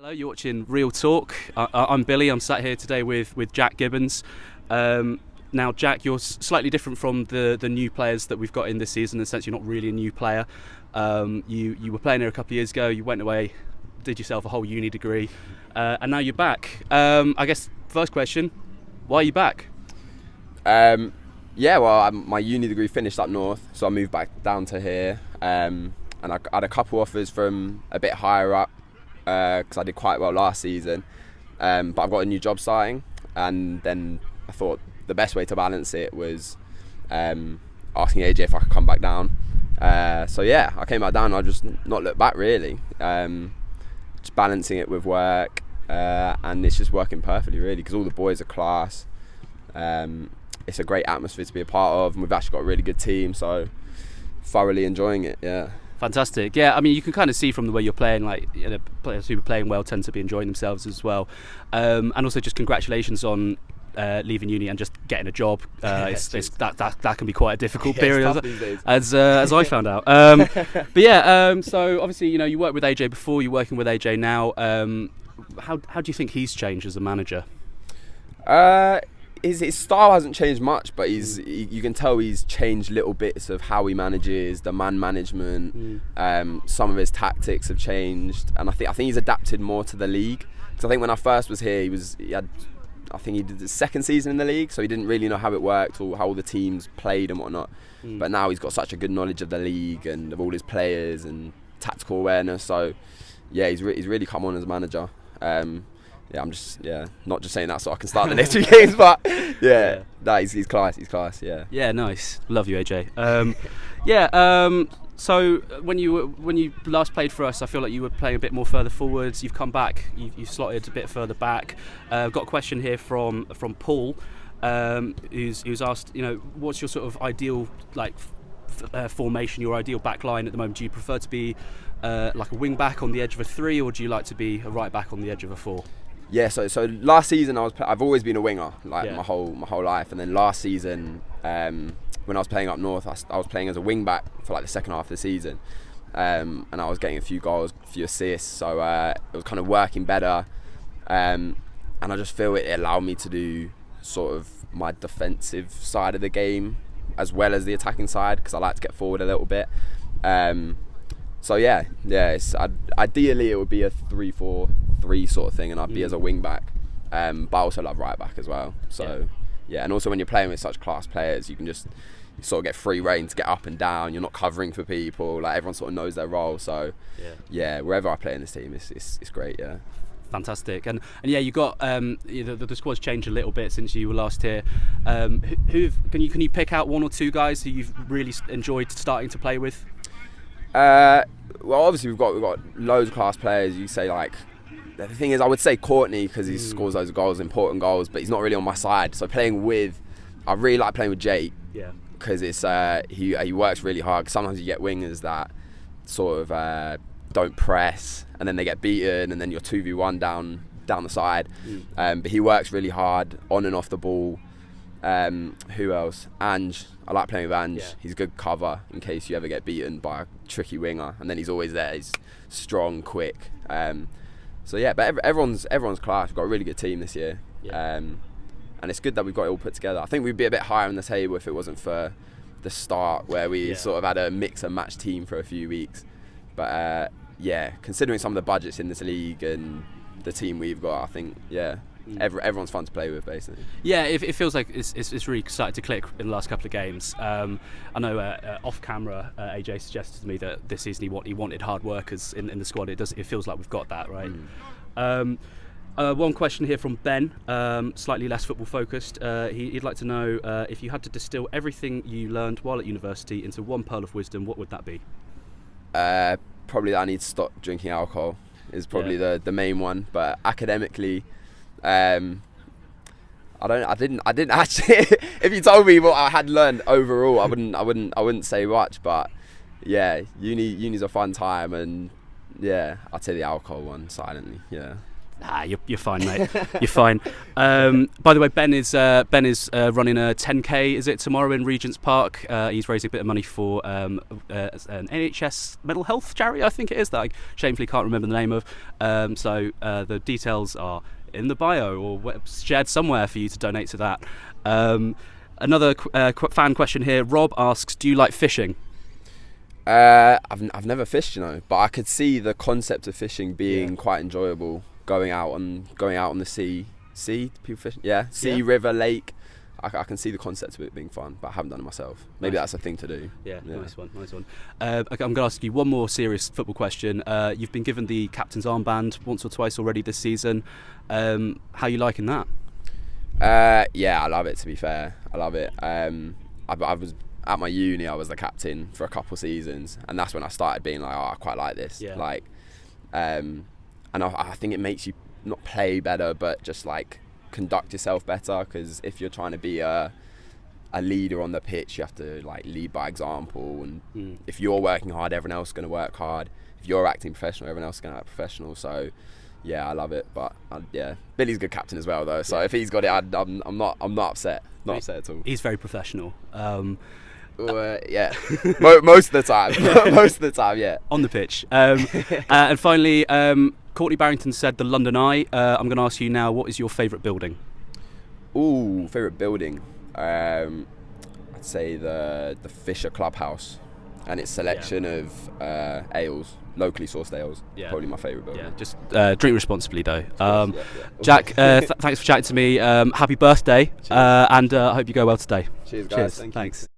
Hello, you're watching Real Talk. I'm Billy. I'm sat here today with Jack Gibbons. Now, Jack, you're slightly different from the new players that we've got in this season. In the sense, you're not really a new player. You were playing here a couple of years ago. You went away, did yourself a whole uni degree, and now you're back. I guess first question: why are you back? My uni degree finished up north, so I moved back down to here. And I had a couple offers from a bit higher up because I did quite well last season. But I've got a new job starting, and then I thought the best way to balance it was asking AJ if I could come back down. I came back down and I just not looked back really. Just balancing it with work, and it's just working perfectly really because all the boys are class. It's a great atmosphere to be a part of, and we've actually got a really good team, so thoroughly enjoying it. Yeah. Fantastic. Yeah, I mean, you can kind of see from the way you're playing, like, you know, players who are playing well tend to be enjoying themselves as well. And also, just congratulations on leaving uni and just getting a job. That can be quite a difficult period, as I found out. So obviously, you know, you worked with AJ before. You're working with AJ now. How do you think he's changed as a manager? His style hasn't changed much, but you can tell he's changed little bits of how he manages, the man management. Some of his tactics have changed, and I think he's adapted more to the league. Because I think when I first was here, he did his second season in the league, so he didn't really know how it worked or how all the teams played and whatnot. But now he's got such a good knowledge of the league and of all his players and tactical awareness. So yeah, he's really come on as a manager. I'm just not just saying that so I can start the next 2 games, but he's class. Yeah, nice. Love you, AJ. So when you last played for us, I feel like you were playing a bit more further forwards. You've come back. You've slotted a bit further back. I've got a question here from Paul, who's asked, you know, what's your sort of ideal formation, your ideal back line at the moment? Do you prefer to be like a wing back on the edge of a 3, or do you like to be a right back on the edge of a 4? Yeah, so last season I've always been a winger, my whole life, and then last season when I was playing up north, I was playing as a wing back for like the second half of the season, and I was getting a few goals, a few assists, so it was kind of working better, and I just feel it allowed me to do sort of my defensive side of the game as well as the attacking side, because I like to get forward a little bit. Ideally it would be a 3-4-3 sort of thing, and I'd be as a wing back, but I also love right back as well. So and also when you're playing with such class players, you can just sort of get free rein to get up and down. You're not covering for people, like everyone sort of knows their role. So wherever I play in this team, it's great. Yeah. Fantastic. And you got the squad's changed a little bit since you were last here. Can you pick out one or two guys who you've really enjoyed starting to play with? Well, obviously we've got loads of class players. You say, like, the thing is, I would say Courtney because he scores loads of goals, important goals, but he's not really on my side. So I really like playing with Jake. Yeah. Because it's he works really hard. Sometimes you get wingers that sort of don't press, and then they get beaten, and then you're 2v1 down the side. But he works really hard on and off the ball. Who else? Ange. I like playing with Ange. Yeah. He's good cover in case you ever get beaten by a tricky winger, and then he's always there. He's strong, quick. But everyone's class. We've got a really good team this year, and it's good that we've got it all put together. I think we'd be a bit higher on the table if it wasn't for the start where we sort of had a mix and match team for a few weeks. But considering some of the budgets in this league and the team we've got, I think everyone's fun to play with, basically. Yeah, it feels like it's really started to click in the last couple of games. I know off camera, AJ suggested to me that this season he wanted hard workers in the squad. It feels like we've got that, right? One question here from Ben, slightly less football focused. He'd like to know if you had to distill everything you learned while at university into one pearl of wisdom, what would that be? Probably that I need to stop drinking alcohol is probably the main one. But academically, I didn't actually. If you told me what I had learned overall, I wouldn't say much. But uni's a fun time, and I'd say the alcohol one silently. Yeah. You're fine, mate. You're fine. By the way, Ben is running a 10k. Is it tomorrow in Regent's Park? He's raising a bit of money for an NHS mental health charity, I think it is, that I shamefully can't remember the name of. So the details are in the bio or shared somewhere for you to donate to that. Another fan question here. Rob asks, do you like fishing? I've never fished, but I could see the concept of fishing being quite enjoyable. Going out on the sea, people fishing, river, lake. I can see the concept of it being fun, but I haven't done it myself. Maybe that's a thing to do. Yeah. Nice one. Okay, I'm going to ask you one more serious football question. You've been given the captain's armband once or twice already this season. How are you liking that? I love it. To be fair, I love it. I was at my uni. I was the captain for a couple seasons, and that's when I started being like, I quite like this. Yeah. Like, and I think it makes you not play better, but just like conduct yourself better. Because if you're trying to be a leader on the pitch, you have to like lead by example. And if you're working hard, everyone else is going to work hard. If you're acting professional, everyone else is going to act professional. So yeah, I love it. But Billy's a good captain as well, though. So if he's got it, I'm not upset. Not upset at all. He's very professional. Yeah, most of the time. Most of the time, yeah. On the pitch. And finally, Courtney Barrington said the London Eye. I'm going to ask you now, what is your favourite building? Ooh, favourite building? I'd say the Fisher Clubhouse and its selection of ales, locally sourced ales. Probably my favourite building. Yeah, just drink responsibly though. Jack, thanks for chatting to me. Happy birthday, and I hope you go well today. Cheers, guys. Thanks.